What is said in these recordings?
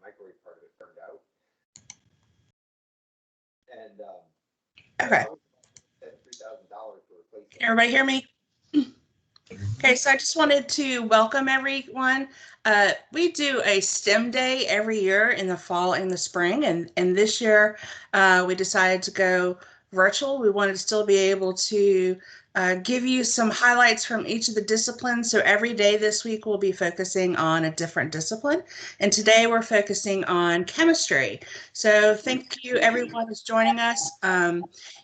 microwave part of it burned out. And Okay. I would spend $3,000 to replace it. Can everybody hear me? Okay, so I just wanted to welcome everyone. We do a STEM day every year in the fall and the spring, and this year we decided to go virtual. We wanted to still be able to give you some highlights from each of the disciplines. So every day this week we'll be focusing on a different discipline, and today we're focusing on chemistry. So thank you everyone who's joining us.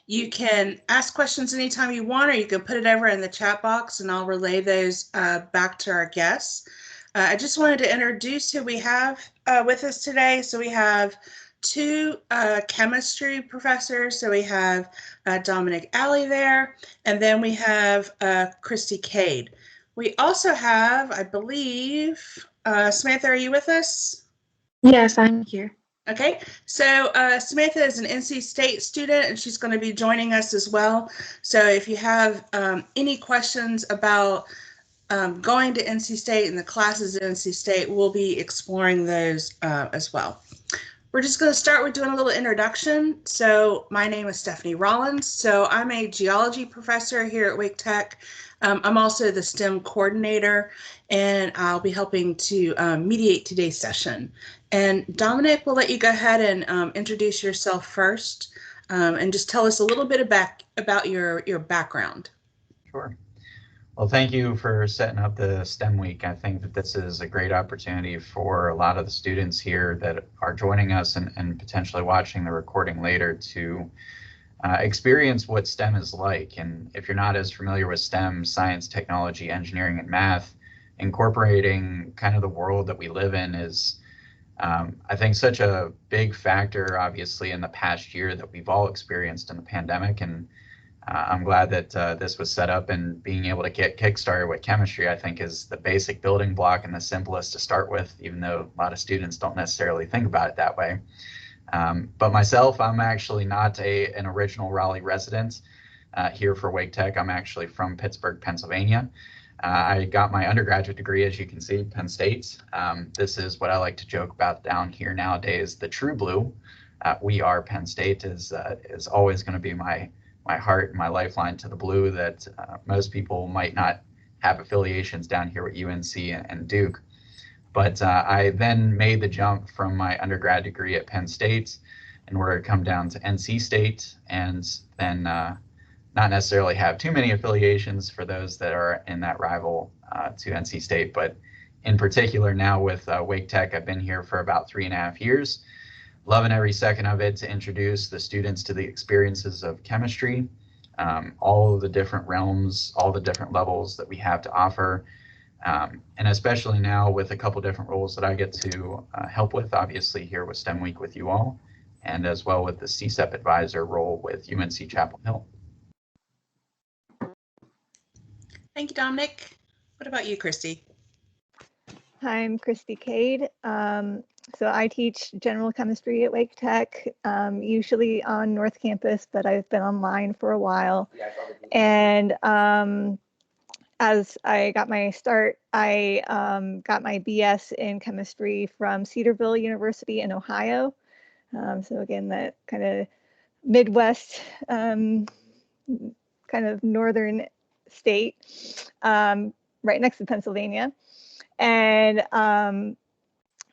You can ask questions anytime you want, or you can put it over in the chat box and I'll relay those back to our guests. I just wanted to introduce who we have with us today. So we have two chemistry professors. So we have Dominic Alley there, and then we have Christy Cade. We also have, I believe, Samantha, are you with us? Yes, I'm here. Okay, so Samantha is an NC State student and she's going to be joining us as well. So if you have any questions about going to NC State and the classes at NC State, we'll be exploring those as well. We're just going to start with doing a little introduction. So my name is Stephanie Rollins. So I'm a geology professor here at Wake Tech. I'm also the STEM coordinator, and I'll be helping to mediate today's session. And Dominic, we'll let you go ahead and introduce yourself first and just tell us a little bit about your background. Sure. Well, thank you for setting up the STEM week. I think that this is a great opportunity for a lot of the students here that are joining us and potentially watching the recording later to experience what STEM is like. And if you're not as familiar with STEM, science, technology, engineering, and math, incorporating kind of the world that we live in is, I think, such a big factor, obviously, in the past year that we've all experienced in the pandemic. And I'm glad that this was set up, and being able to get kickstarted with chemistry, I think, is the basic building block and the simplest to start with, even though a lot of students don't necessarily think about it that way. But myself, I'm actually not an original Raleigh resident here for Wake Tech. I'm actually from Pittsburgh, Pennsylvania. I got my undergraduate degree, as you can see, Penn State. This is what I like to joke about down here nowadays, the true blue. We are Penn State is always going to be my heart and my lifeline to the blue, that most people might not have affiliations down here with UNC and Duke. But I then made the jump from my undergrad degree at Penn State in order to come down to NC State, and then not necessarily have too many affiliations for those that are in that rival to NC State. But in particular now with Wake Tech, I've been here for about 3.5 years. Loving every second of it to introduce the students to the experiences of chemistry, all of the different realms, all the different levels that we have to offer. And especially now with a couple different roles that I get to help with, obviously here with STEM Week with you all, and as well with the CSEP advisor role with UNC Chapel Hill. Thank you, Dominic. What about you, Christy? Hi, I'm Christy Cade. So I teach general chemistry at Wake Tech, usually on North Campus, but I've been online for a while. And as I got my start, I got my BS in chemistry from Cedarville University in Ohio. So again, that kind of Midwest, kind of northern state, right next to Pennsylvania. And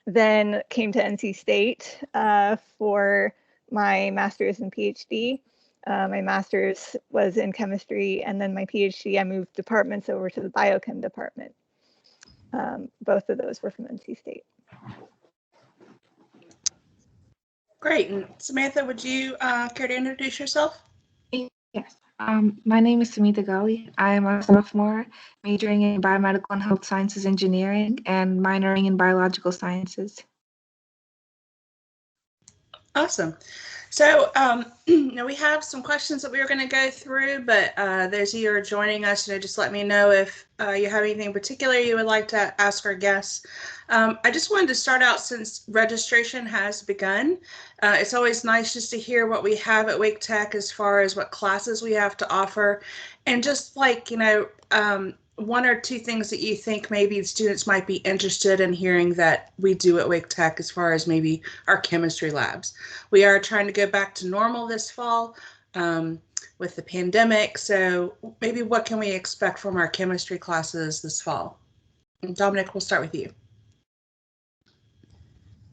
then came to NC State for my master's and PhD. My master's was in chemistry, and then my PhD, I moved departments over to the biochem department. Both of those were from NC State. Great. And Samantha, would you care to introduce yourself? Yes. My name is Samantha Gali. I am a sophomore, majoring in biomedical and health sciences engineering and minoring in biological sciences. Awesome. So we have some questions that we were going to go through, but those of you who are joining us, just let me know if you have anything in particular you would like to ask our guests. I just wanted to start out, since registration has begun. It's always nice just to hear what we have at Wake Tech as far as what classes we have to offer. And just like, one or two things that you think maybe students might be interested in hearing that we do at Wake Tech as far as maybe our chemistry labs. We are trying to go back to normal this fall with the pandemic. So maybe what can we expect from our chemistry classes this fall? And Dominic, we'll start with you.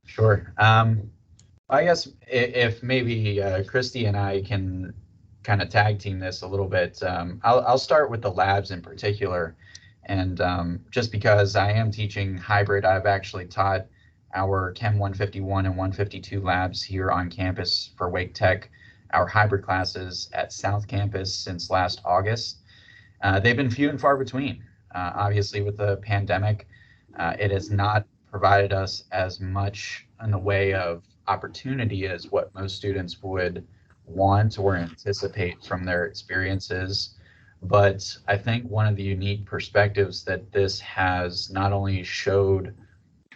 Sure. I guess if maybe Christy and I can kind of tag team this a little bit, I'll start with the labs in particular. And just because I am teaching hybrid, I've actually taught our Chem 151 and 152 labs here on campus for Wake Tech, our hybrid classes at South Campus since last August. They've been few and far between. Obviously, with the pandemic, it has not provided us as much in the way of opportunity as what most students would want or anticipate from their experiences. But I think one of the unique perspectives that this has not only showed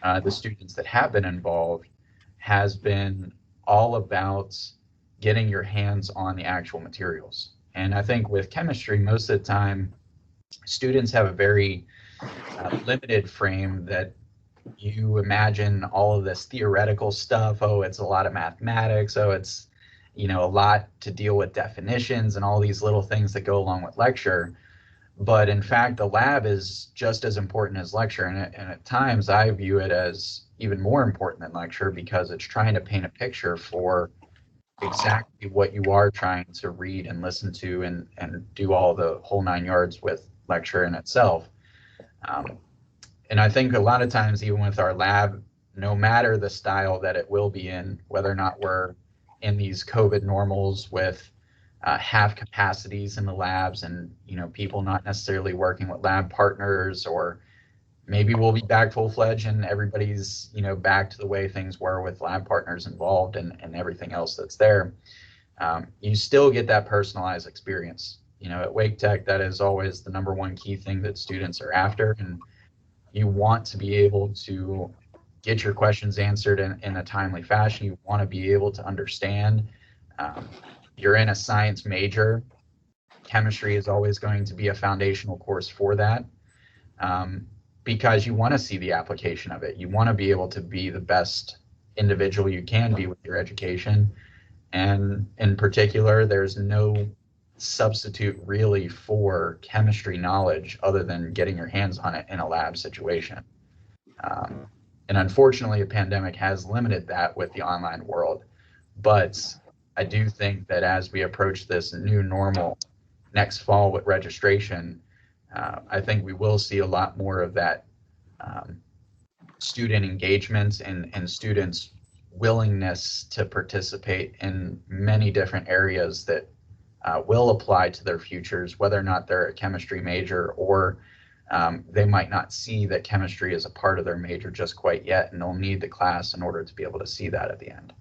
the students that have been involved has been all about getting your hands on the actual materials. And I think with chemistry, most of the time, students have a very limited frame that you imagine all of this theoretical stuff. Oh, it's a lot of mathematics. Oh, it's, you know, a lot to deal with definitions and all these little things that go along with lecture. But in fact, the lab is just as important as lecture. And at times I view it as even more important than lecture because it's trying to paint a picture for exactly what you are trying to read and listen to and do all the whole 9 yards with lecture in itself. And I think a lot of times, even with our lab, no matter the style that it will be in, whether or not we're in these COVID normals with half capacities in the labs and, you know, people not necessarily working with lab partners, or maybe we'll be back full-fledged and everybody's, you know, back to the way things were with lab partners involved and everything else that's there. You still get that personalized experience. You know, at Wake Tech, that is always the number one key thing that students are after. And you want to be able to get your questions answered in a timely fashion. You want to be able to understand. You're in a science major. Chemistry is always going to be a foundational course for that, because you want to see the application of it. You want to be able to be the best individual you can be with your education. And in particular, there's no substitute really for chemistry knowledge other than getting your hands on it in a lab situation. And unfortunately, a pandemic has limited that with the online world. But I do think that as we approach this new normal next fall with registration, I think we will see a lot more of that student engagement and students' willingness to participate in many different areas that will apply to their futures, whether or not they're a chemistry major or they might not see that chemistry is a part of their major just quite yet, and they'll need the class in order to be able to see that at the end.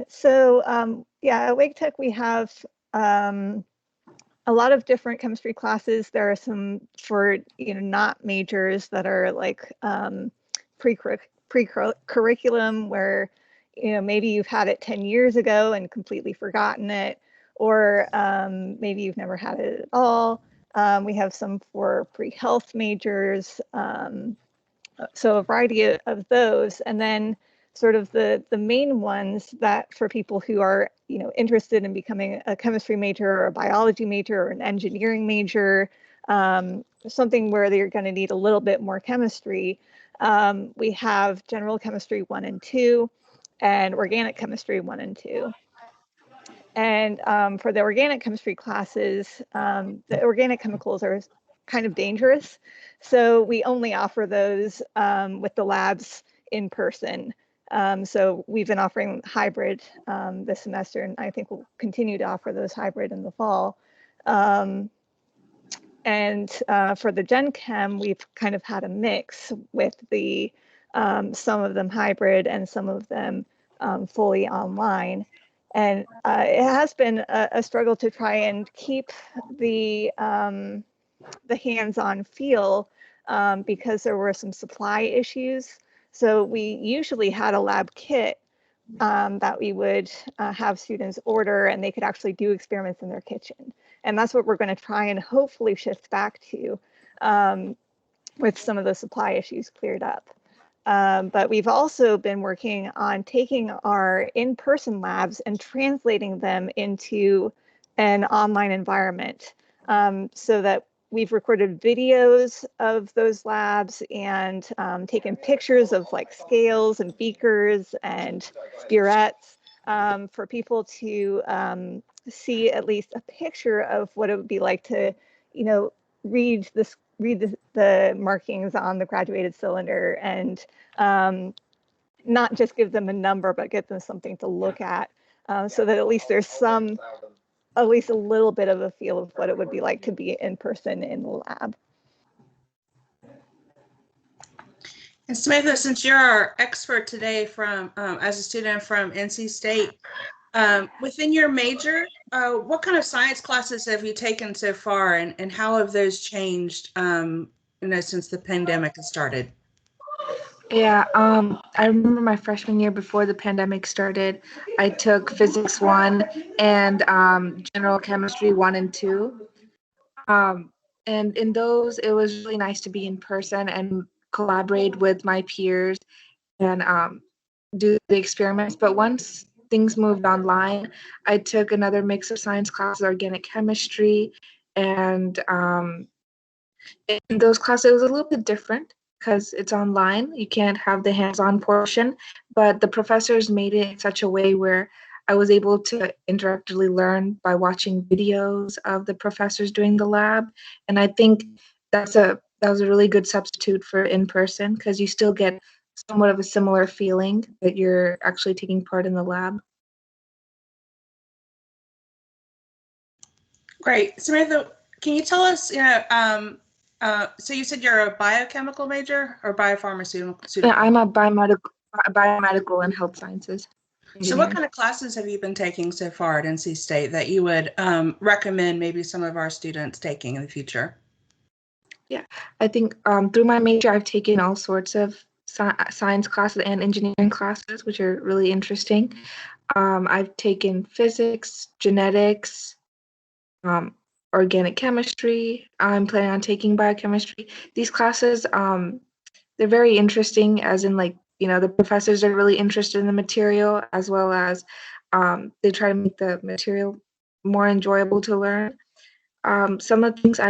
So yeah, at Wake Tech we have a lot of different chemistry classes. There are some for, you know, not majors that are like pre-curriculum where, you know, maybe you've had it 10 years ago and completely forgotten it, or maybe you've never had it at all. We have some for pre-health majors. So a variety of those. And then sort of the main ones that for people who are, you know, interested in becoming a chemistry major or a biology major or an engineering major, something where they're going to need a little bit more chemistry. We have general chemistry 1 and 2 and organic chemistry 1 and 2. And for the organic chemistry classes, the organic chemicals are kind of dangerous. So we only offer those with the labs in person. So we've been offering hybrid this semester, and I think we'll continue to offer those hybrid in the fall. And for the Gen Chem, we've kind of had a mix with the some of them hybrid and some of them fully online. And it has been a struggle to try and keep the hands-on feel because there were some supply issues. So we usually had a lab kit that we would have students order, and they could actually do experiments in their kitchen. And that's what we're going to try and hopefully shift back to with some of the supply issues cleared up. But we've also been working on taking our in-person labs and translating them into an online environment, so that we've recorded videos of those labs and taken pictures of like scales and beakers and spirettes, for people to see at least a picture of what it would be like to, you know, read the markings on the graduated cylinder, and not just give them a number, but give them something to look at, so that at least there's at least a little bit of a feel of what it would be like to be in person in the lab. And Samantha, since you're our expert today from as a student from NC State, within your major, what kind of science classes have you taken so far, and how have those changed, since the pandemic has started? Yeah, I remember my freshman year before the pandemic started, I took Physics 1 and General Chemistry 1 and 2. And in those, it was really nice to be in person and collaborate with my peers and do the experiments. But once things moved online, I took another mix of science classes, organic chemistry, and in those classes, it was a little bit different because it's online. You can't have the hands-on portion, but the professors made it in such a way where I was able to interactively learn by watching videos of the professors doing the lab. And I think that was a really good substitute for in-person, because you still get somewhat of a similar feeling that you're actually taking part in the lab. Great. Samantha, can you tell us, so you said you're a biochemical major or biopharmaceutical? Yeah, I'm a biomedical and health sciences So what kind of classes have you been taking so far at NC State that you would recommend maybe some of our students taking in the future? Yeah, I think through my major, I've taken all sorts of science classes and engineering classes, which are really interesting. I've taken physics, genetics, organic chemistry. I'm planning on taking biochemistry. These classes, they're very interesting, as in, like, the professors are really interested in the material, as well as they try to make the material more enjoyable to learn. Some of the things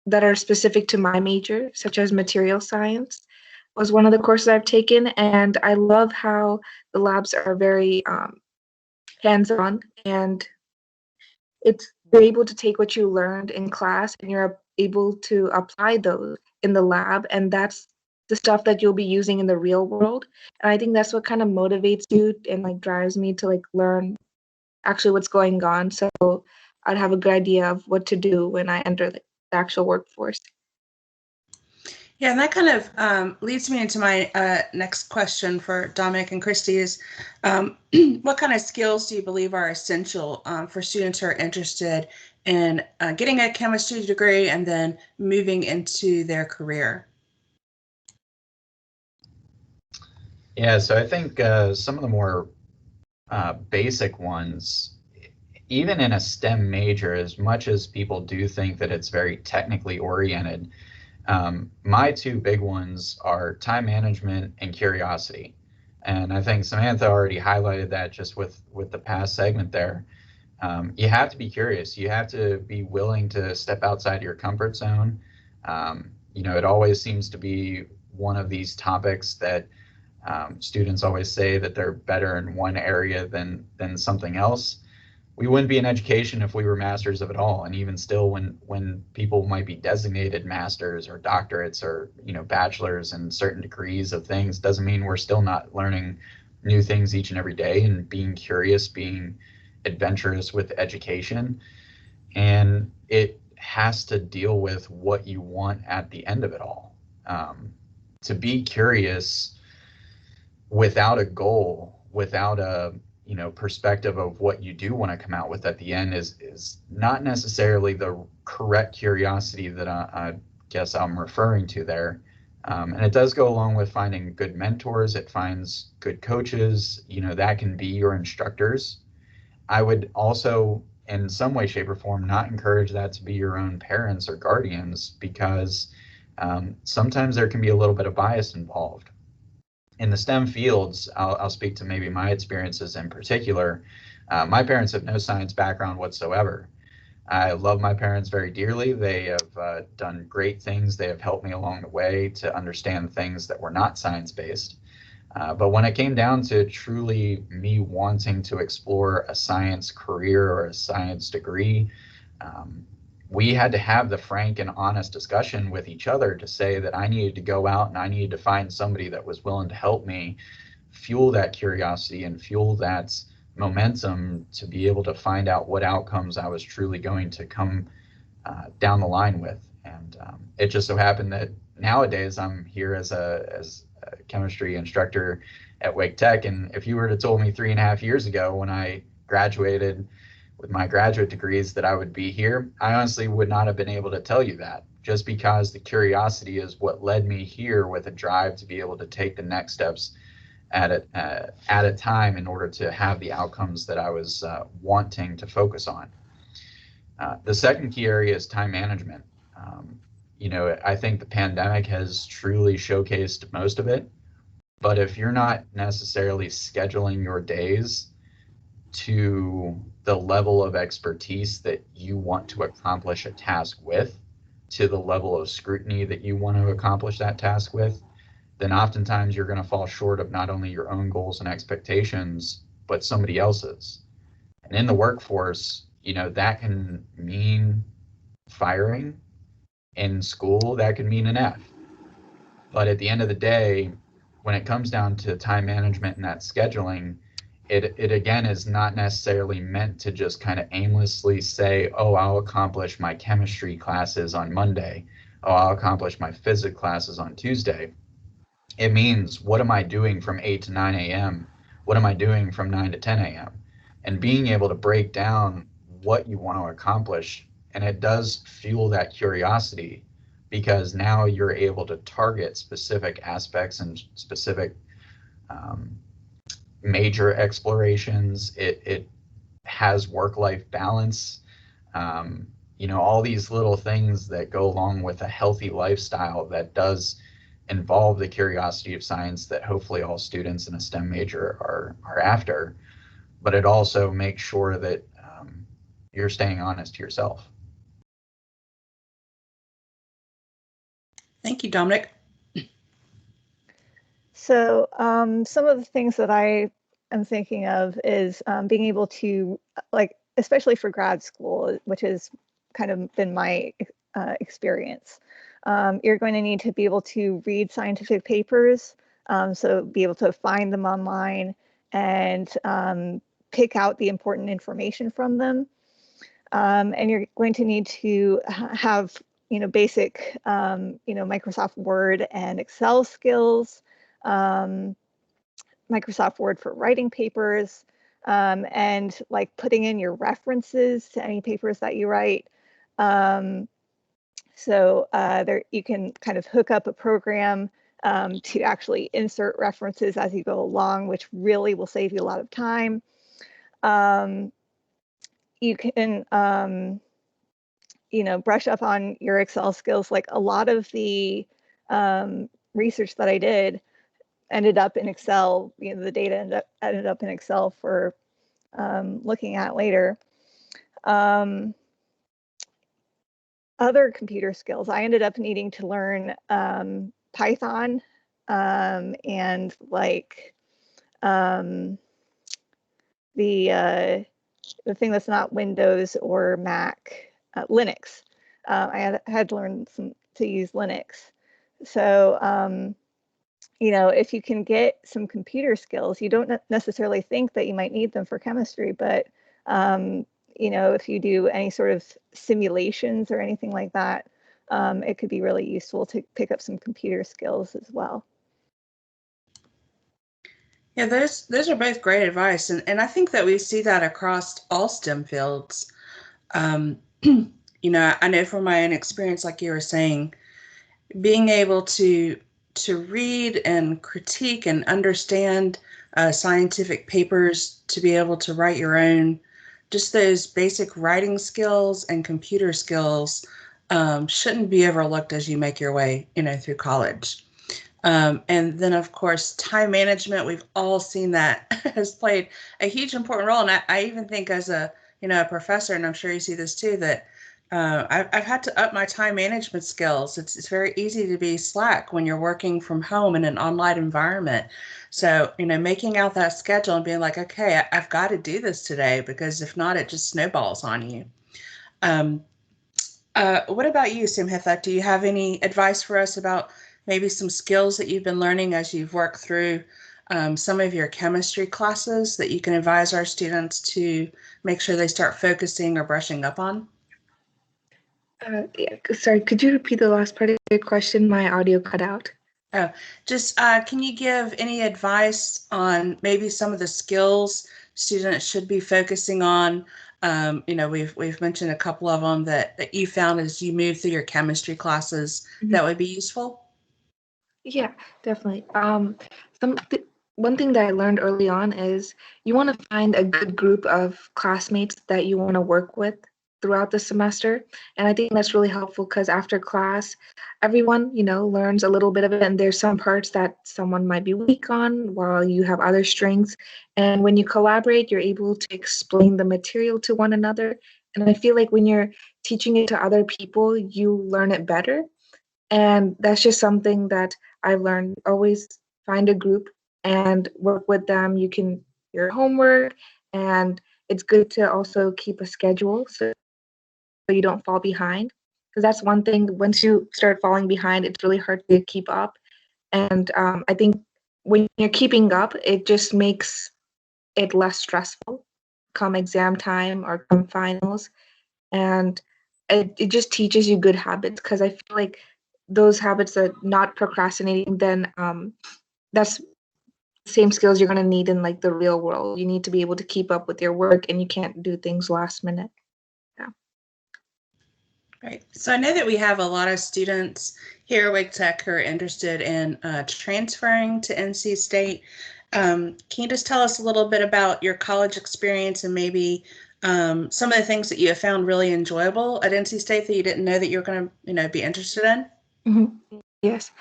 that are specific to my major, such as material science, was one of the courses I've taken, and I love how the labs are very hands-on, and you're able to take what you learned in class and you're able to apply those in the lab, and that's the stuff that you'll be using in the real world. And I think that's what kind of motivates you and like drives me to like learn actually what's going on, so I'd have a good idea of what to do when I enter the actual workforce. Yeah, and that kind of leads me into my next question for Dominic and Christy is, what kind of skills do you believe are essential for students who are interested in getting a chemistry degree and then moving into their career? Yeah, so I think some of the more basic ones, even in a STEM major, as much as people do think that it's very technically oriented, my two big ones are time management and curiosity. And I think Samantha already highlighted that just with the past segment there. You have to be curious. You have to be willing to step outside your comfort zone. It always seems to be one of these topics that students always say that they're better in one area than something else. We wouldn't be in education if we were masters of it all. And even still, when people might be designated masters or doctorates or bachelors in certain degrees of things, doesn't mean we're still not learning new things each and every day and being curious, being adventurous with education. And it has to deal with what you want at the end of it all. To be curious without a goal, without a perspective of what you do want to come out with at the end is not necessarily the correct curiosity that I guess I'm referring to there. And it does go along with finding good mentors. It finds good coaches, that can be your instructors. I would also in some way, shape, or form, not encourage that to be your own parents or guardians, because sometimes there can be a little bit of bias involved. In the STEM fields, I'll speak to maybe my experiences in particular. My parents have no science background whatsoever. I love my parents very dearly. They have done great things. They have helped me along the way to understand things that were not science-based. But when it came down to truly me wanting to explore a science career or a science degree, we had to have the frank and honest discussion with each other to say that I needed to go out and I needed to find somebody that was willing to help me fuel that curiosity and fuel that momentum to be able to find out what outcomes I was truly going to come down the line with. And it just so happened that nowadays I'm here as a chemistry instructor at Wake Tech. And if you were to told me 3.5 years ago when I graduated with my graduate degrees that I would be here, I honestly would not have been able to tell you that, just because the curiosity is what led me here with a drive to be able to take the next steps at a time in order to have the outcomes that I was wanting to focus on. The second key area is time management. I think the pandemic has truly showcased most of it, but if you're not necessarily scheduling your days to the level of expertise that you want to accomplish a task with, to the level of scrutiny that you want to accomplish that task with, then oftentimes you're going to fall short of not only your own goals and expectations, but somebody else's. And in the workforce, that can mean firing. In school, that could mean an F. But at the end of the day, when it comes down to time management and that scheduling, it again is not necessarily meant to just kind of aimlessly say, oh, I'll accomplish my chemistry classes on Monday. Oh, I'll accomplish my physics classes on Tuesday. It means, what am I doing from 8 to 9 a.m.? What am I doing from 9 to 10 a.m.? And being able to break down what you want to accomplish, and it does fuel that curiosity, because now you're able to target specific aspects and specific major explorations. It has work-life balance, all these little things that go along with a healthy lifestyle that does involve the curiosity of science that hopefully all students in a STEM major are after. But it also makes sure that you're staying honest to yourself. Thank you, Dominic. So some of the things that I am thinking of is being able to, especially for grad school, which has kind of been my experience, you're going to need to be able to read scientific papers, so be able to find them online and pick out the important information from them. And you're going to need to have, basic, Microsoft Word and Excel skills, Microsoft Word for writing papers, and like putting in your references to any papers that you write. So there you can kind of hook up a program to actually insert references as you go along, which really will save you a lot of time. You can, brush up on your Excel skills. Like a lot of the research that I did ended up in Excel. The data ended up in Excel for looking at later. Other computer skills, I ended up needing to learn Python and like the thing that's not Windows or Mac, Linux. I had to learn to use Linux. So, if you can get some computer skills, you don't necessarily think that you might need them for chemistry, but if you do any sort of simulations or anything like that, it could be really useful to pick up some computer skills as well. Yeah, those are both great advice. And I think that we see that across all STEM fields. I know from my own experience, like you were saying, being able to read and critique and understand scientific papers, to be able to write your own just those basic writing skills and computer skills shouldn't be overlooked as you make your way, through college. And then, of course, time management, we've all seen that has played a huge important role. And I even think as a professor, and I'm sure you see this too, that I've had to up my time management skills. It's very easy to be slack when you're working from home in an online environment. So, making out that schedule and being like, okay, I've got to do this today, because if not, it just snowballs on you. What about you, Simhitha? Do you have any advice for us about maybe some skills that you've been learning as you've worked through some of your chemistry classes that you can advise our students to make sure they start focusing or brushing up on? Yeah, sorry, could you repeat the last part of your question? My audio cut out. Oh, just can you give any advice on maybe some of the skills students should be focusing on? We've mentioned a couple of them that you found as you move through your chemistry classes that would be useful. Yeah, definitely. One thing that I learned early on is you want to find a good group of classmates that you want to work with throughout the semester. And I think that's really helpful because after class, everyone, learns a little bit of it. And there's some parts that someone might be weak on while you have other strengths. And when you collaborate, you're able to explain the material to one another. And I feel like when you're teaching it to other people, you learn it better. And that's just something that I've learned. Always find a group and work with them. You can your homework, and it's good to also keep a schedule so you don't fall behind. Because that's one thing, once you start falling behind, it's really hard to keep up. And I think when you're keeping up, it just makes it less stressful come exam time or come finals. And it just teaches you good habits, because I feel like those habits that not procrastinating, then that's the same skills you're going to need in like the real world. You need to be able to keep up with your work, and you can't do things last minute. Yeah. Right. So I know that we have a lot of students here at Wake Tech who are interested in transferring to NC State. Can you just tell us a little bit about your college experience and maybe some of the things that you have found really enjoyable at NC State that you didn't know that you were going to, be interested in? Mm-hmm. Yes.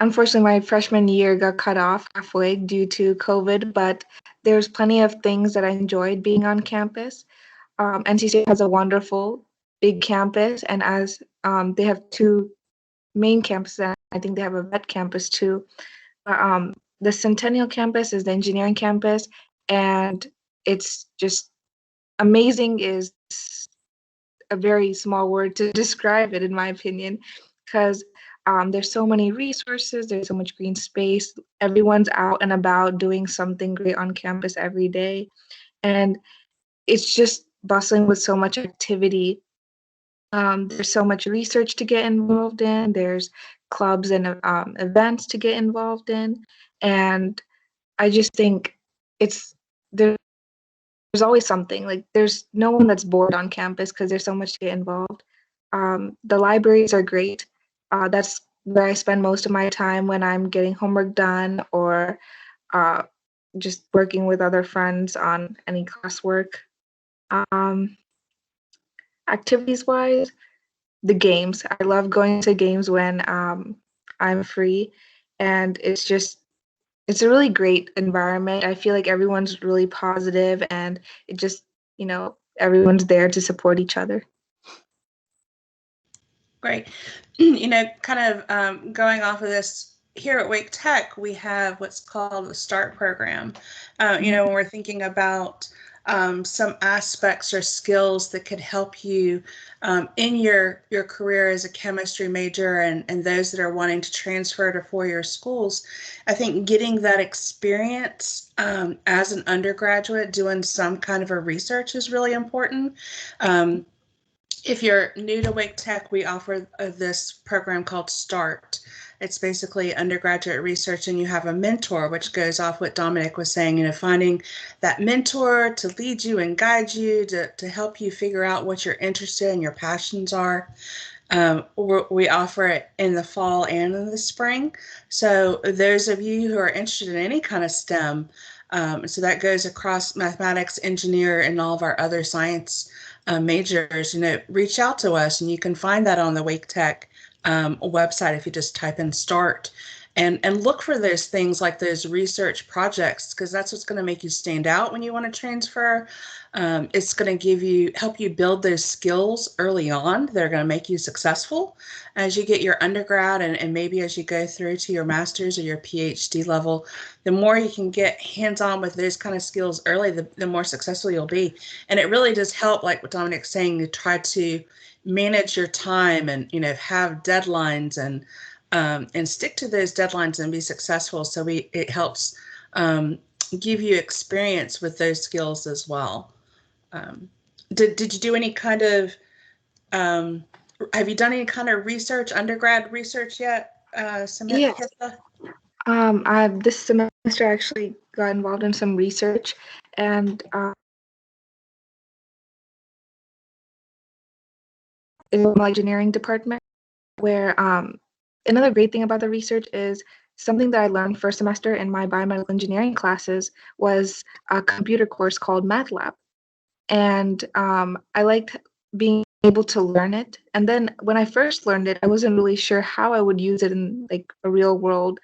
Unfortunately, my freshman year got cut off halfway due to COVID, but there's plenty of things that I enjoyed being on campus. NC State has a wonderful big campus, and as they have two main campuses, and I think they have a vet campus too. The Centennial campus is the engineering campus, and it's just amazing is a very small word to describe it, in my opinion, because there's so many resources, there's so much green space, everyone's out and about doing something great on campus every day, and it's just bustling with so much activity. There's so much research to get involved in, there's clubs and events to get involved in, and I just think there's always something. Like, there's no one that's bored on campus because there's so much to get involved. The libraries are great. That's where I spend most of my time when I'm getting homework done or just working with other friends on any classwork. Activities-wise, the games. I love going to games when I'm free, and it's a really great environment. I feel like everyone's really positive, and it just, everyone's there to support each other. Great. Kind of going off of this, here at Wake Tech, we have what's called the START program. When we're thinking about some aspects or skills that could help you in your career as a chemistry major and those that are wanting to transfer to four-year schools, I think getting that experience as an undergraduate doing some kind of a research is really important. If you're new to Wake Tech, we offer this program called START. It's basically undergraduate research, and you have a mentor, which goes off what Dominic was saying, finding that mentor to lead you and guide you, to help you figure out what you're interested in, your passions are. We offer it in the fall and in the spring. So those of you who are interested in any kind of STEM, So that goes across mathematics, engineer, and all of our other science majors. Reach out to us, and you can find that on the Wake Tech website if you just type in START. And look for those things like those research projects, because that's what's going to make you stand out when you want to transfer. It's going to help you build those skills early on. They're going to make you successful as you get your undergrad and maybe as you go through to your master's or your PhD level. The more you can get hands-on with those kind of skills early, the more successful you'll be. And it really does help, like what Dominic's saying, to try to manage your time and have deadlines and stick to those deadlines and be successful. So it helps give you experience with those skills as well. Did you do any kind of, have you done any kind of research, undergrad research yet, Samantha? Yeah. This semester I actually got involved in some research, and in the engineering department, where another great thing about the research is something that I learned first semester in my biomedical engineering classes was a computer course called MATLAB. And I liked being able to learn it. And then when I first learned it, I wasn't really sure how I would use it in like a real world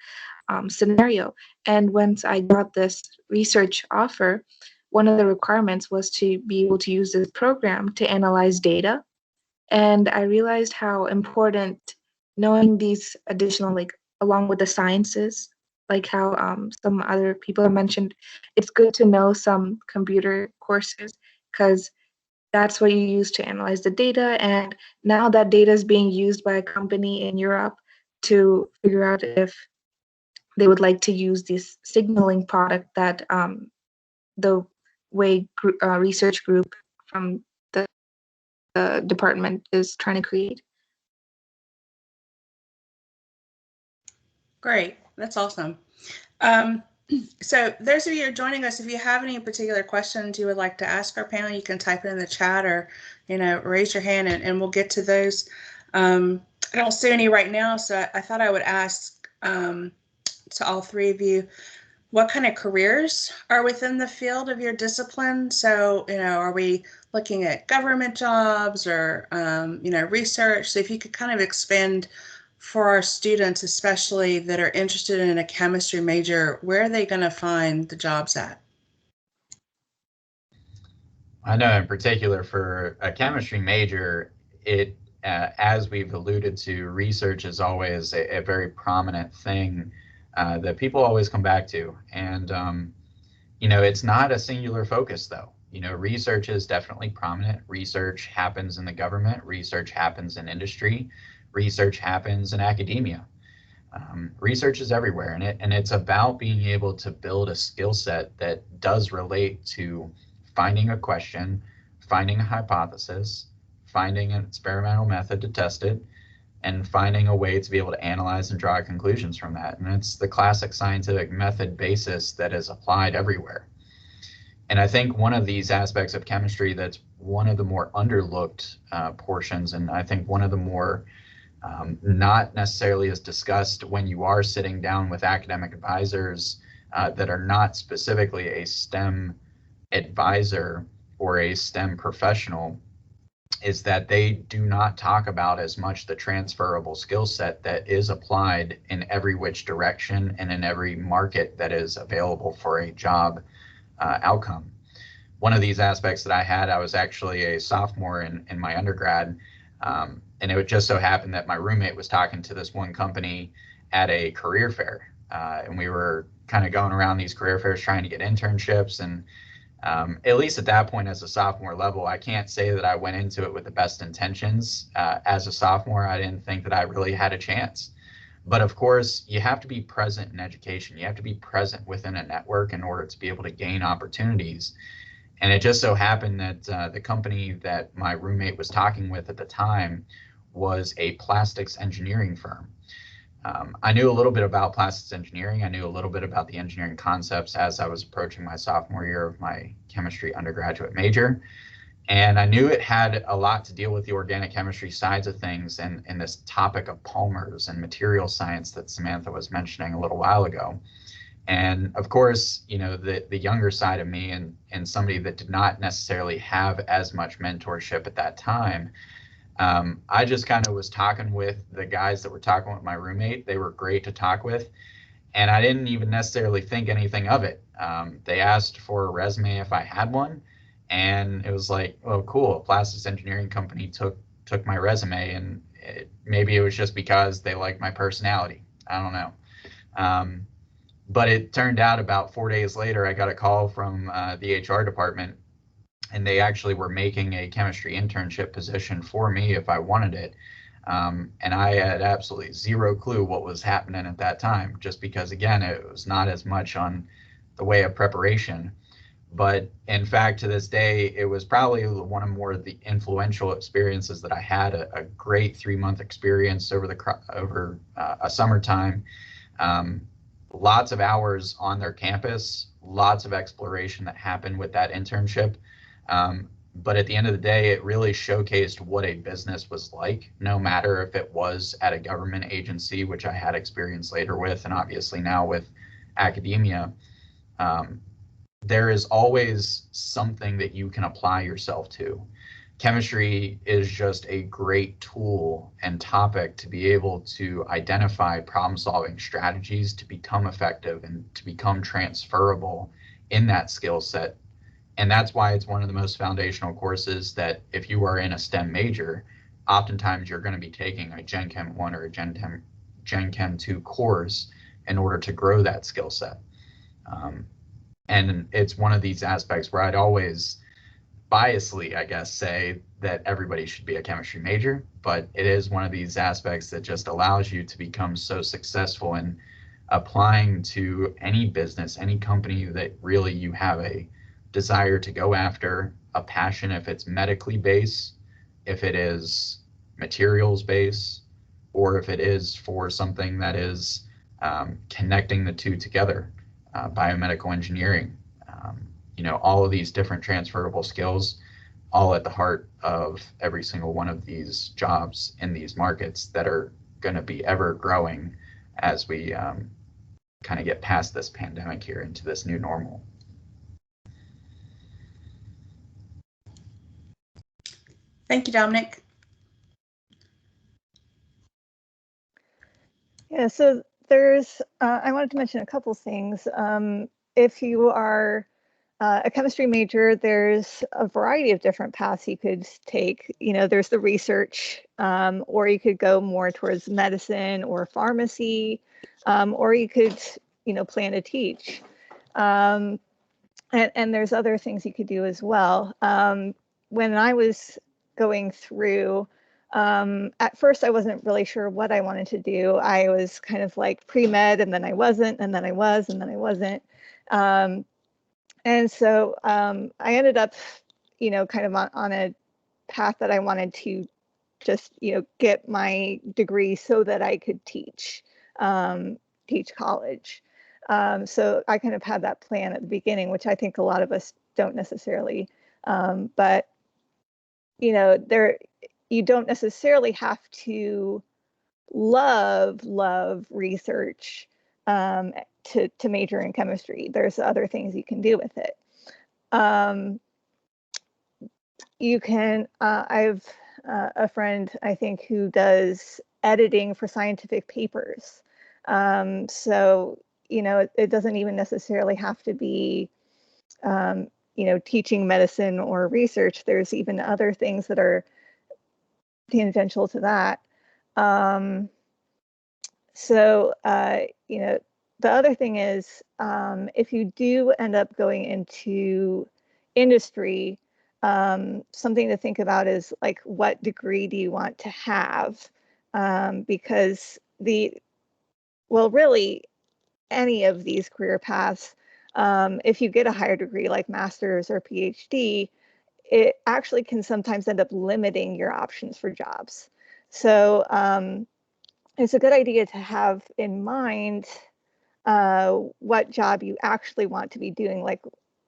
scenario. And once I got this research offer, one of the requirements was to be able to use this program to analyze data. And I realized how important knowing these additional, like along with the sciences, like how some other people have mentioned, it's good to know some computer courses because that's what you use to analyze the data. And now that data is being used by a company in Europe to figure out if they would like to use this signaling product that the Wake research group from the department is trying to create. Great, that's awesome. So those of you who are joining us, if you have any particular questions you would like to ask our panel, you can type it in the chat or, raise your hand and we'll get to those. I don't see any right now, so I thought I would ask to all three of you, what kind of careers are within the field of your discipline? So, are we looking at government jobs or, research? So if you could kind of expand for our students, especially that are interested in a chemistry major, where are they going to find the jobs at? I know in particular for a chemistry major, as we've alluded to, research is always a very prominent thing that people always come back to. And, it's not a singular focus though. Research is definitely prominent. Research happens in the government, research happens in industry, research happens in academia. Research is everywhere, and it's about being able to build a skill set that does relate to finding a question, finding a hypothesis, finding an experimental method to test it, and finding a way to be able to analyze and draw conclusions from that. And it's the classic scientific method basis that is applied everywhere. And I think one of these aspects of chemistry that's one of the more underlooked portions, and I think one of the more not necessarily as discussed when you are sitting down with academic advisors that are not specifically a STEM advisor or a STEM professional, is that they do not talk about as much the transferable skill set that is applied in every which direction and in every market that is available for a job outcome. One of these aspects that I was actually a sophomore in my undergrad, and it would just so happen that my roommate was talking to this one company at a career fair, and we were kind of going around these career fairs trying to get internships. And at least at that point as a sophomore level, I can't say that I went into it with the best intentions. As a sophomore, I didn't think that I really had a chance. But of course, you have to be present in education. You have to be present within a network in order to be able to gain opportunities. And it just so happened that the company that my roommate was talking with at the time was a plastics engineering firm. I knew a little bit about plastics engineering. I knew a little bit about the engineering concepts as I was approaching my sophomore year of my chemistry undergraduate major. And I knew it had a lot to deal with the organic chemistry sides of things and this topic of polymers and material science that Samantha was mentioning a little while ago. And of course, you know, the younger side of me and somebody that did not necessarily have as much mentorship at that time, I just kind of was talking with the guys that were talking with my roommate. They were great to talk with, and I didn't even necessarily think anything of it. They asked for a resume if I had one, and it was like, oh, cool. A plastics engineering company took my resume, and maybe it was just because they liked my personality. I don't know. But it turned out about 4 days later, I got a call from the HR department, and they actually were making a chemistry internship position for me if I wanted it. And I had absolutely zero clue what was happening at that time, just because, again, it was not as much on the way of preparation. But in fact, to this day, it was probably one of more of the influential experiences that I had. A great 3-month experience over a summertime. Lots of hours on their campus, lots of exploration that happened with that internship. But at the end of the day, it really showcased what a business was like, no matter if it was at a government agency, which I had experience later with, and obviously now with academia. There is always something that you can apply yourself to. Chemistry is just a great tool and topic to be able to identify problem-solving strategies to become effective and to become transferable in that skill set. And that's why it's one of the most foundational courses that if you are in a STEM major, oftentimes you're going to be taking a Gen Chem 1 or a Gen Chem 2 course in order to grow that skill set. And it's one of these aspects where I'd always biasly, I guess, say that everybody should be a chemistry major, but it is one of these aspects that just allows you to become so successful in applying to any business, any company that really you have a desire to go after, a passion, if it's medically based, if it is materials based, or if it is for something that is connecting the two together, biomedical engineering. You know, all of these different transferable skills, all at the heart of every single one of these jobs in these markets that are going to be ever growing as we kind of get past this pandemic here into this new normal. Thank you, Dominic. Yeah, so there's, I wanted to mention a couple things. If you are a chemistry major, there's a variety of different paths you could take. You know, there's the research, or you could go more towards medicine or pharmacy, or you could, you know, plan to teach. And there's other things you could do as well. When I was going through, at first I wasn't really sure what I wanted to do. I was kind of like pre-med, and then I wasn't, and then I was, and then I wasn't. And so I ended up, you know, kind of on a path that I wanted to just, you know, get my degree so that I could teach college. So I kind of had that plan at the beginning, which I think a lot of us don't necessarily. But, you know, you don't necessarily have to love research to major in chemistry. There's other things you can do with it. You can, I have a friend, I think, who does editing for scientific papers. So, you know, it doesn't even necessarily have to be, you know, teaching medicine or research. There's even other things that are tangential to that. So, you know, the other thing is, if you do end up going into industry, something to think about is like, what degree do you want to have? Because well, really, any of these career paths, if you get a higher degree like master's or PhD, it actually can sometimes end up limiting your options for jobs. So it's a good idea to have in mind what job you actually want to be doing. Like,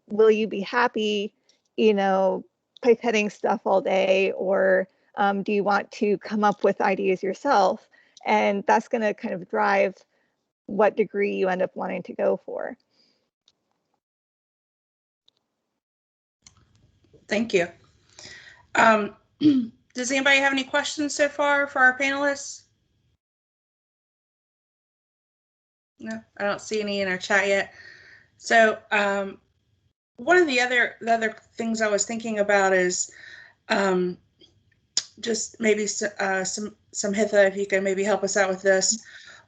will you be happy, you know, pipetting stuff all day, or do you want to come up with ideas yourself? And that's going to kind of drive what degree you end up wanting to go for. Thank you. Does anybody have any questions so far for our panelists? No, I don't see any in our chat yet. So one of the other things I was thinking about is just maybe some Hitha, if you can maybe help us out with this.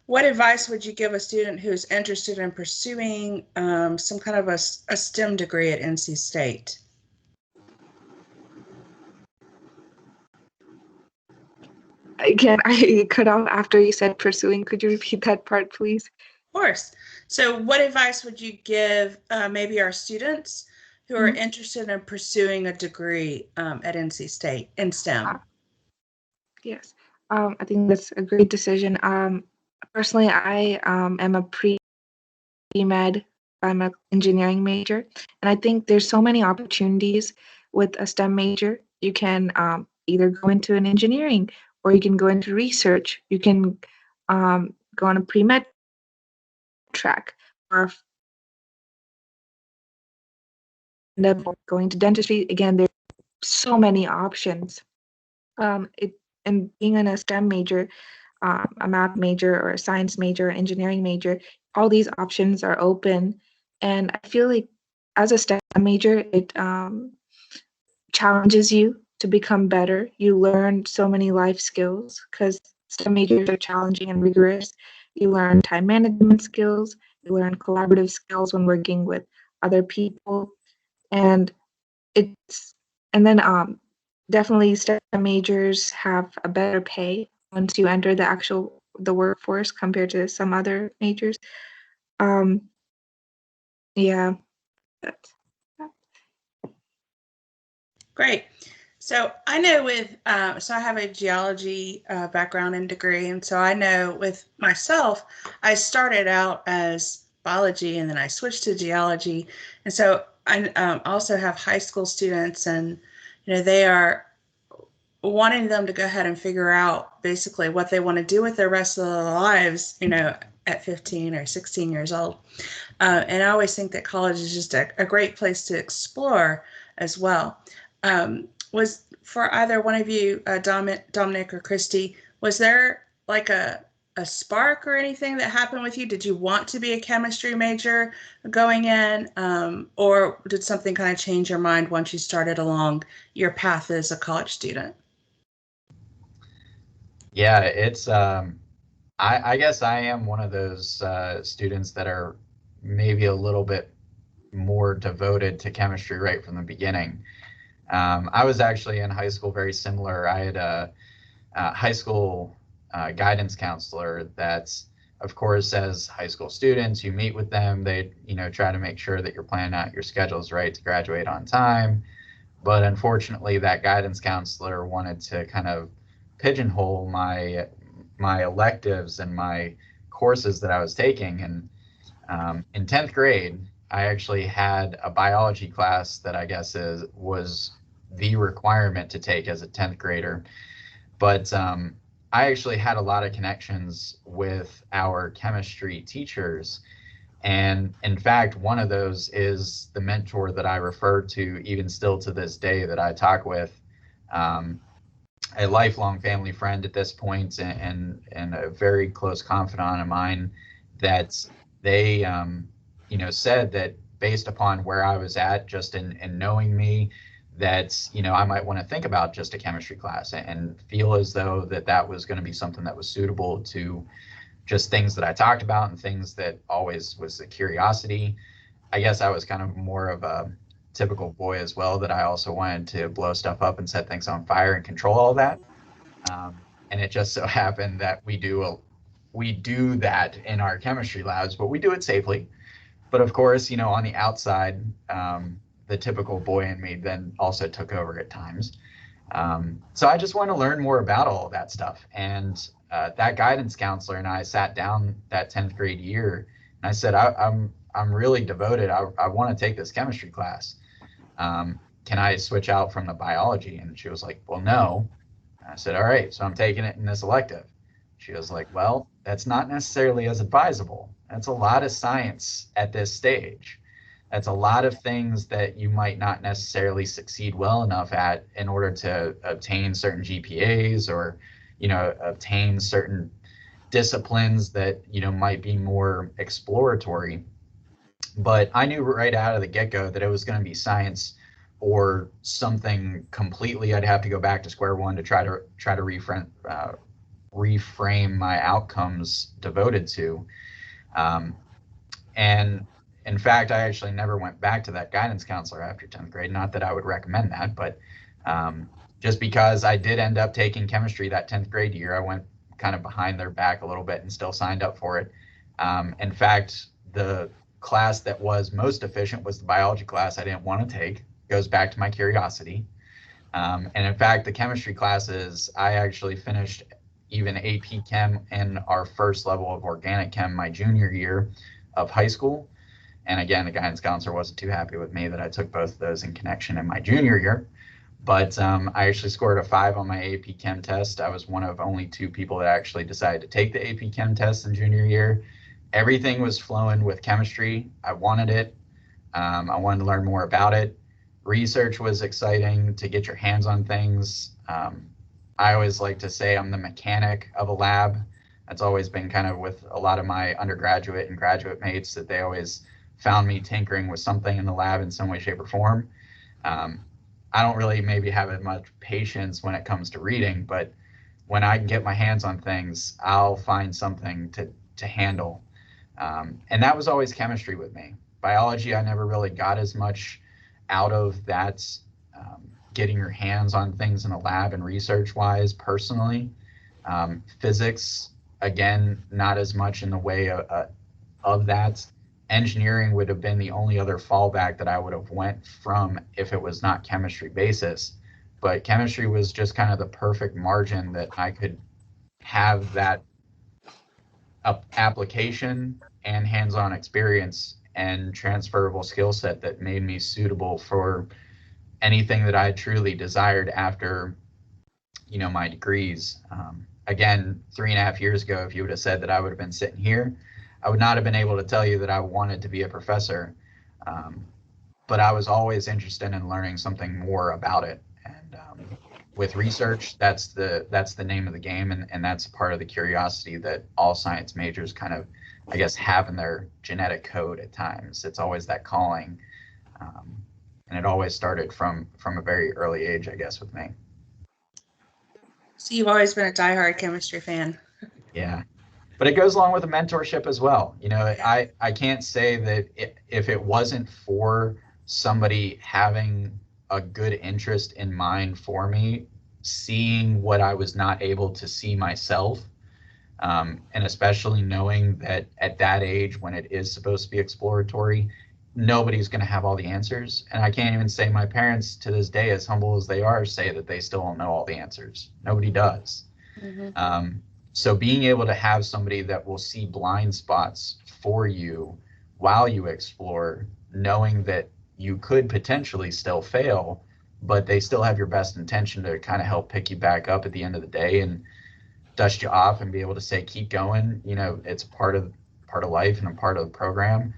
What advice would you give a student who's interested in pursuing some kind of a STEM degree at NC State? Again, I cut off after you said pursuing. Could you repeat that part, please? Of course. So what advice would you give maybe our students who are interested in pursuing a degree at NC State in STEM? Yes, I think that's a great decision. Personally, I am a pre-med biomedical engineering major, and I think there's so many opportunities with a STEM major. You can either go into an engineering, or you can go into research. You can go on a pre-med track, or end up going to dentistry. Again, there's so many options. And being in a STEM major, a math major or a science major, engineering major, all these options are open. And I feel like as a STEM major, it challenges you to become better. You learn so many life skills because STEM majors are challenging and rigorous. You learn time management skills, you learn collaborative skills when working with other people. And then definitely STEM majors have a better pay once you enter the workforce compared to some other majors. Yeah. Great. So I know so I have a geology background and degree. And so I know with myself, I started out as biology and then I switched to geology. And so I also have high school students, and they are wanting them to go ahead and figure out basically what they want to do with their rest of their lives, at 15 or 16 years old. And I always think that college is just a great place to explore as well. Was for either one of you, Dominic or Christy, was there like a spark or anything that happened with you? Did you want to be a chemistry major going in, or did something kind of change your mind once you started along your path as a college student? Yeah, it's I guess I am one of those students that are maybe a little bit more devoted to chemistry right from the beginning. I was actually in high school very similar. I had a high school guidance counselor that's, of course, as high school students, you meet with them. They, try to make sure that you're planning out your schedules right to graduate on time. But unfortunately, that guidance counselor wanted to kind of pigeonhole my electives and my courses that I was taking. And in 10th grade, I actually had a biology class that I guess was the requirement to take as a 10th grader. But I actually had a lot of connections with our chemistry teachers. And in fact, one of those is the mentor that I refer to even still to this day that I talk with, a lifelong family friend at this point, and a very close confidant of mine, that they, said that based upon where I was at, just in knowing me, that, I might want to think about just a chemistry class and feel as though that was going to be something that was suitable to just things that I talked about and things that always was a curiosity. I guess I was kind of more of a typical boy as well, that I also wanted to blow stuff up and set things on fire and control all that. And it just so happened that we do that in our chemistry labs, but we do it safely. But of course, on the outside, the typical boy in me then also took over at times. So I just want to learn more about all of that stuff. And that guidance counselor and I sat down that 10th grade year, and I said, I'm really devoted. I want to take this chemistry class. Can I switch out from the biology? And she was like, well, no. And I said, all right, so I'm taking it in this elective. She was like, well, that's not necessarily as advisable. That's a lot of science at this stage. That's a lot of things that you might not necessarily succeed well enough at in order to obtain certain GPAs or, obtain certain disciplines that, might be more exploratory. But I knew right out of the get-go that it was going to be science or something completely I'd have to go back to square one to try to reframe my outcomes devoted to. And in fact, I actually never went back to that guidance counselor after 10th grade. Not that I would recommend that, but just because I did end up taking chemistry that 10th grade year, I went kind of behind their back a little bit and still signed up for it. In fact, the class that was most efficient was the biology class I didn't want to take. It goes back to my curiosity. And in fact, the chemistry classes, I actually finished even AP Chem in our first level of organic chem my junior year of high school. And again, the guidance counselor wasn't too happy with me that I took both of those in connection in my junior year. But I actually scored a 5 on my AP Chem test. I was one of only 2 people that actually decided to take the AP Chem test in junior year. Everything was flowing with chemistry. I wanted it. I wanted to learn more about it. Research was exciting to get your hands on things. I always like to say I'm the mechanic of a lab. That's always been kind of with a lot of my undergraduate and graduate mates, that they always found me tinkering with something in the lab in some way, shape, or form. I don't really maybe have as much patience when it comes to reading, but when I can get my hands on things, I'll find something to handle. And that was always chemistry with me. Biology, I never really got as much out of that, getting your hands on things in a lab and research-wise personally. Physics, again, not as much in the way of that. Engineering would have been the only other fallback that I would have went from if it was not chemistry basis. But chemistry was just kind of the perfect margin that I could have that application and hands-on experience and transferable skill set that made me suitable for anything that I truly desired after, my degrees. Again, 3.5 years ago, if you would have said that I would have been sitting here, I would not have been able to tell you that I wanted to be a professor. But I was always interested in learning something more about it. And with research, that's the name of the game, and that's part of the curiosity that all science majors kind of, I guess, have in their genetic code at times. It's always that calling. And it always started from a very early age, I guess, with me. So you've always been a diehard chemistry fan. Yeah. But it goes along with the mentorship as well. I can't say that if it wasn't for somebody having a good interest in mind for me, seeing what I was not able to see myself, and especially knowing that at that age when it is supposed to be exploratory, nobody's going to have all the answers. And I can't even say my parents to this day, as humble as they are, say that they still don't know all the answers. Nobody does. Mm-hmm. So being able to have somebody that will see blind spots for you while you explore, knowing that you could potentially still fail, but they still have your best intention to kind of help pick you back up at the end of the day and dust you off and be able to say, keep going. It's part of life and a part of the program.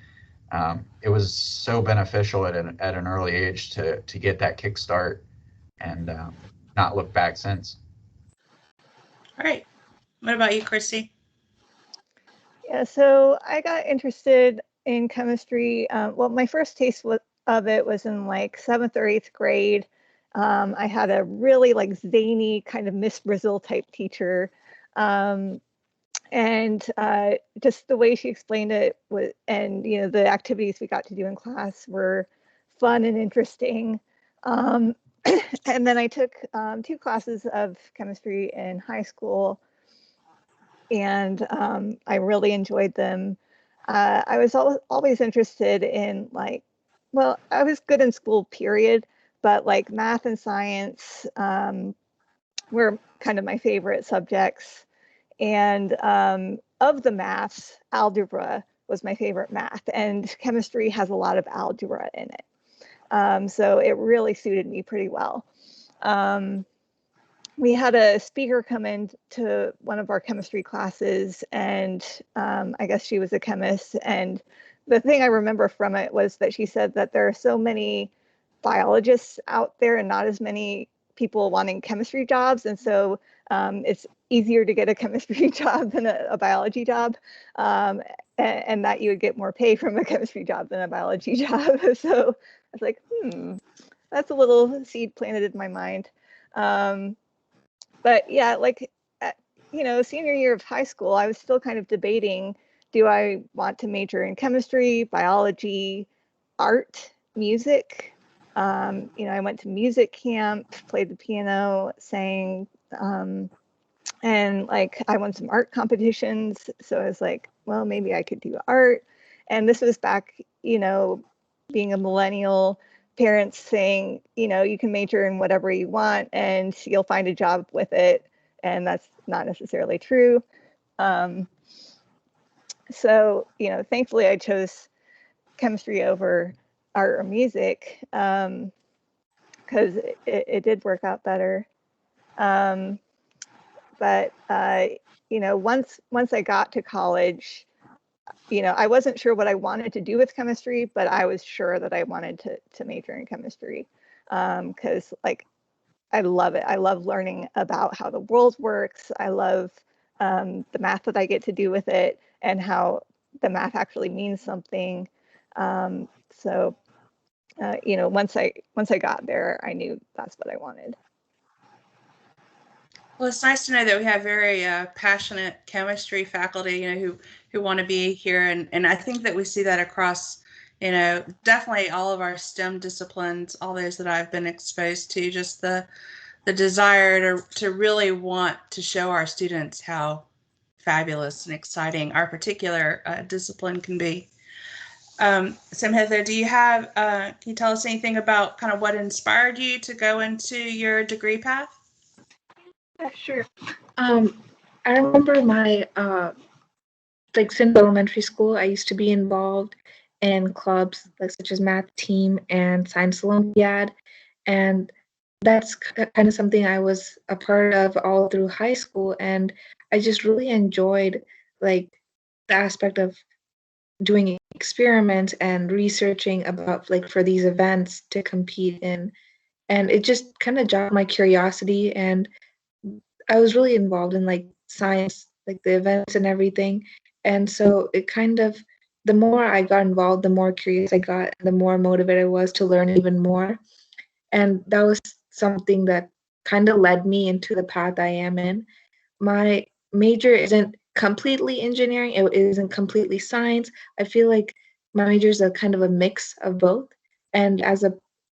It was so beneficial at an early age to get that kickstart and not look back since. All right. What about you, Christy? Yeah, so I got interested in chemistry. Well, my first taste of it was in like 7th or 8th grade. I had a really zany kind of Miss Brazil type teacher. And just the way she explained it was, and the activities we got to do in class were fun and interesting. And then I took 2 classes of chemistry in high school, and I really enjoyed them. I was always interested in I was good in school, period, but math and science were kind of my favorite subjects. And of the maths, algebra was my favorite math, and chemistry has a lot of algebra in it. So it really suited me pretty well. we had a speaker come in to one of our chemistry classes, and I guess she was a chemist. And the thing I remember from it was that she said that there are so many biologists out there and not as many people wanting chemistry jobs. And so it's easier to get a chemistry job than a biology job, and that you would get more pay from a chemistry job than a biology job. So I was like, that's a little seed planted in my mind. But yeah, like, senior year of high school, I was still kind of debating, do I want to major in chemistry, biology, art, music? I went to music camp, played the piano, sang, and like I won some art competitions. So I was like, well, maybe I could do art. And this was back, being a millennial, parents saying, you can major in whatever you want and you'll find a job with it. And that's not necessarily true. So, thankfully I chose chemistry over art or music, because it did work out better. But once I got to college, I wasn't sure what I wanted to do with chemistry, but I was sure that I wanted to major in chemistry, because like I love it. I love learning about how the world works. I love the math that I get to do with it and how the math actually means something. So once I got there, I knew that's what I wanted. Well, it's nice to know that we have very passionate chemistry faculty, who want to be here, and I think that we see that across, definitely all of our STEM disciplines, all those that I've been exposed to, just the desire to really want to show our students how fabulous and exciting our particular discipline can be. So Heather, do you have, can you tell us anything about kind of what inspired you to go into your degree path? Yeah, sure. I remember my since elementary school, I used to be involved in clubs such as math team and science Olympiad, and that's kind of something I was a part of all through high school, and I just really enjoyed the aspect of doing experiments and researching about for these events to compete in, and it just kind of jogged my curiosity, and I was really involved in science, the events and everything. And so it kind of, the more I got involved, the more curious I got, and the more motivated I was to learn even more. And that was something that kind of led me into the path I am in. My major isn't completely engineering, it isn't completely science. I feel like my major is a kind of a mix of both. And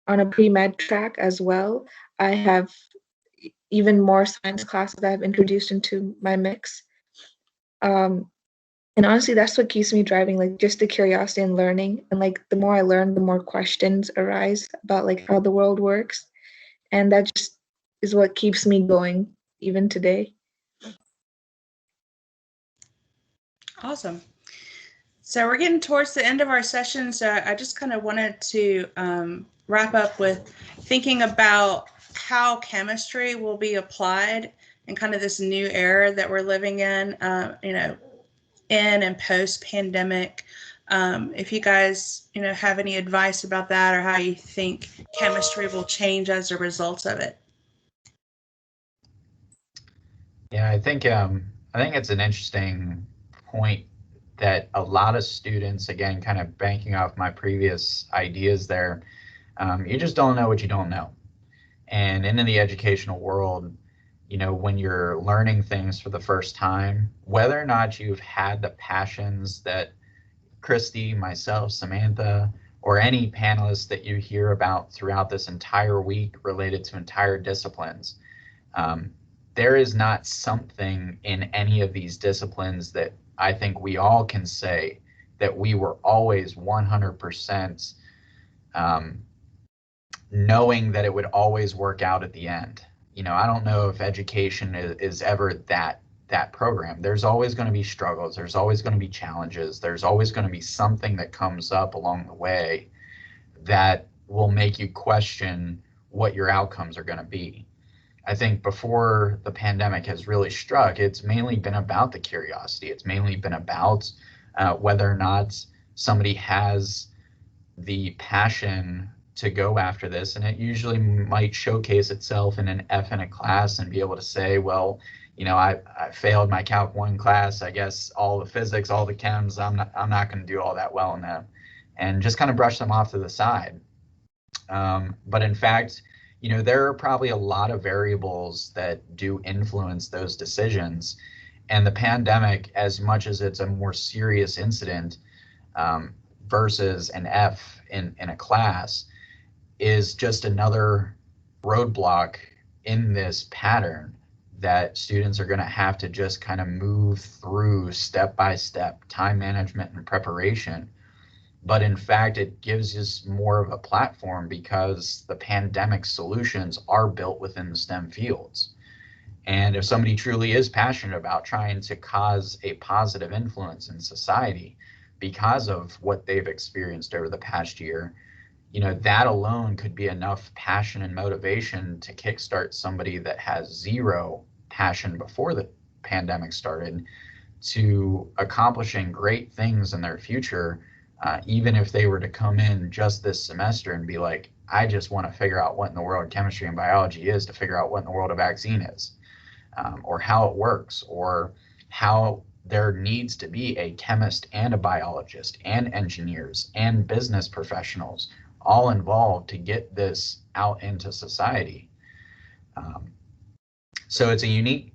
on a pre-med track as well, I have even more science classes that I've introduced into my mix. And honestly, that's what keeps me driving, just the curiosity and learning. And the more I learn, the more questions arise about how the world works. And that just is what keeps me going even today. Awesome. So we're getting towards the end of our session. So I just kind of wanted to wrap up with thinking about how chemistry will be applied in kind of this new era that we're living in, in and post pandemic. If you guys, have any advice about that or how you think chemistry will change as a result of it. Yeah, I think it's an interesting point that a lot of students, again, kind of banking off my previous ideas there, you just don't know what you don't know. And in the educational world, when you're learning things for the first time, whether or not you've had the passions that Christy, myself, Samantha, or any panelists that you hear about throughout this entire week related to entire disciplines, there is not something in any of these disciplines that I think we all can say that we were always 100% knowing that it would always work out at the end. I don't know if education is ever that program. There's always going to be struggles. There's always going to be challenges. There's always going to be something that comes up along the way that will make you question what your outcomes are going to be. I think before the pandemic has really struck, it's mainly been about the curiosity. It's mainly been about whether or not somebody has the passion to go after this. And it usually might showcase itself in an F in a class and be able to say, well, you know, I failed my Calc 1 class. I guess all the physics, all the chems, I'm not going to do all that well in them, and just kind of brush them off to the side. But in fact, you know, there are probably a lot of variables that do influence those decisions. And the pandemic, as much as it's a more serious incident versus an F in a class, is just another roadblock in this pattern that students are going to have to just kind of move through step by step, time management and preparation. But in fact, it gives us more of a platform because the pandemic solutions are built within the STEM fields. And if somebody truly is passionate about trying to cause a positive influence in society because of what they've experienced over the past year, you know, that alone could be enough passion and motivation to kickstart somebody that has zero passion before the pandemic started to accomplishing great things in their future, even if they were to come in just this semester and be like, I just want to figure out what in the world chemistry and biology is to figure out what in the world a vaccine is, or how it works, or how there needs to be a chemist and a biologist and engineers and business professionals all involved to get this out into society. So it's a unique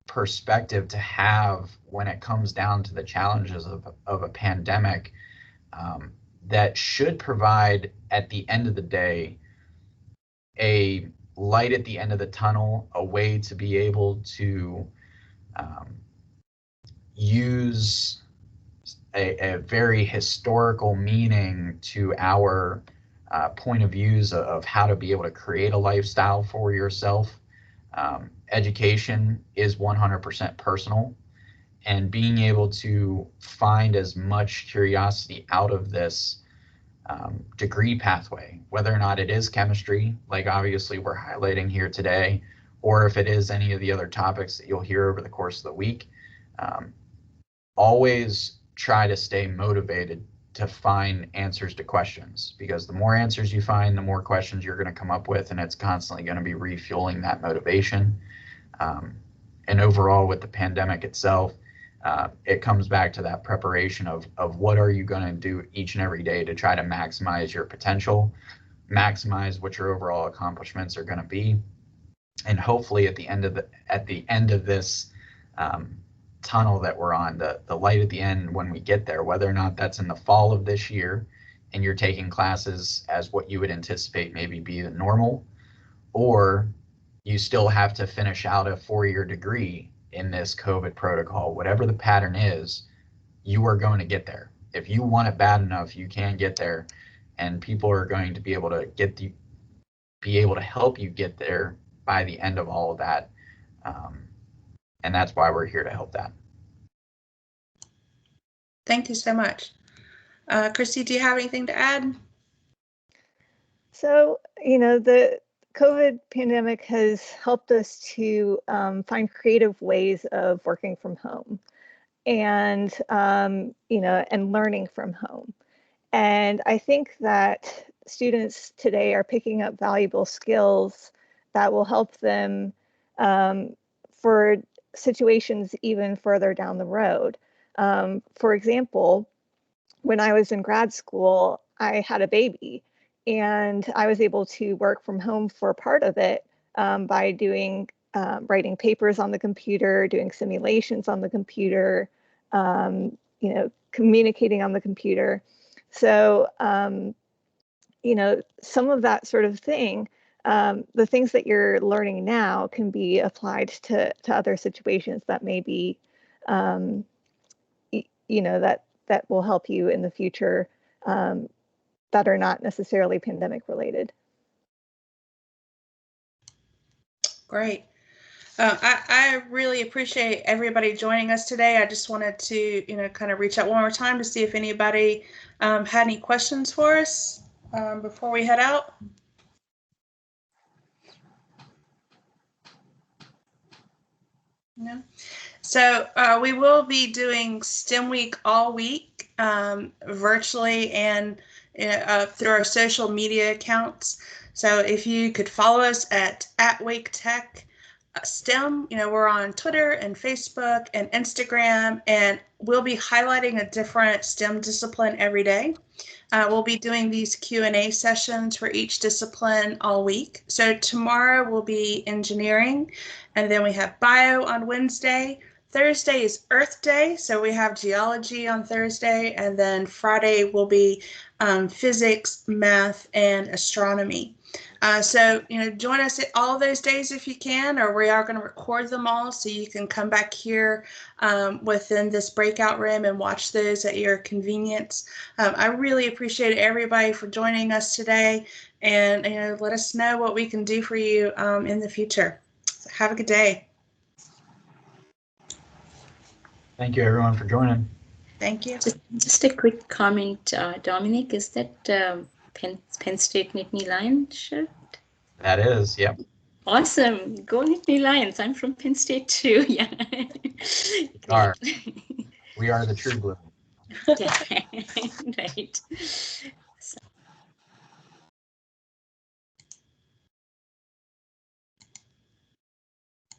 perspective to have when it comes down to the challenges of a pandemic, that should provide, at the end of the day, a light at the end of the tunnel, a way to be able to use a very historical meaning to our point of views of how to be able to create a lifestyle for yourself. Education is 100% personal, and being able to find as much curiosity out of this degree pathway, whether or not it is chemistry, like obviously we're highlighting here today, or if it is any of the other topics that you'll hear over the course of the week, always try to stay motivated to find answers to questions, because the more answers you find, the more questions you're going to come up with, and it's constantly going to be refueling that motivation. And overall, with the pandemic itself, it comes back to that preparation of what are you going to do each and every day to try to maximize your potential, maximize what your overall accomplishments are going to be, and hopefully at the end of this tunnel that we're on, the light at the end when we get there, whether or not that's in the fall of this year and you're taking classes as what you would anticipate maybe be the normal, or you still have to finish out a 4-year degree in this COVID protocol, whatever the pattern is, you are going to get there. If you want it bad enough, you can get there, and people are going to be able to help you get there by the end of all of that. And that's why we're here to help that. Thank you so much. Christy, do you have anything to add? So, you know, the COVID pandemic has helped us to find creative ways of working from home and, you know, and learning from home. And I think that students today are picking up valuable skills that will help them for situations even further down the road. For example, when I was in grad school, I had a baby, and I was able to work from home for part of it by doing writing papers on the computer, doing simulations on the computer, you know, communicating on the computer. So, you know, some of that sort of thing, the things that you're learning now can be applied to other situations that may be, you know, that will help you in the future, that are not necessarily pandemic related. Great. I really appreciate everybody joining us today. I just wanted to, you know, kind of reach out one more time to see if anybody had any questions for us before we head out. No. So we will be doing STEM Week all week, virtually and through our social media accounts. So if you could follow us at Wake Tech STEM, we're on Twitter and Facebook and Instagram, and we'll be highlighting a different STEM discipline every day. We'll be doing these Q&A sessions for each discipline all week. So tomorrow will be engineering, and then we have bio on Wednesday. Thursday is Earth Day, so we have geology on Thursday, and then Friday will be physics, math, and astronomy. So, join us at all those days if you can, or we are going to record them all so you can come back here within this breakout room and watch those at your convenience. I really appreciate everybody for joining us today, and let us know what we can do for you in the future. So have a good day. Thank you, everyone, for joining. Thank you. Just a quick comment, Dominic, is that Penn State Nittany Lions shirt? That is, yep. Awesome. Go Nittany Lions. I'm from Penn State too. Yeah. We are the true blue. Yeah.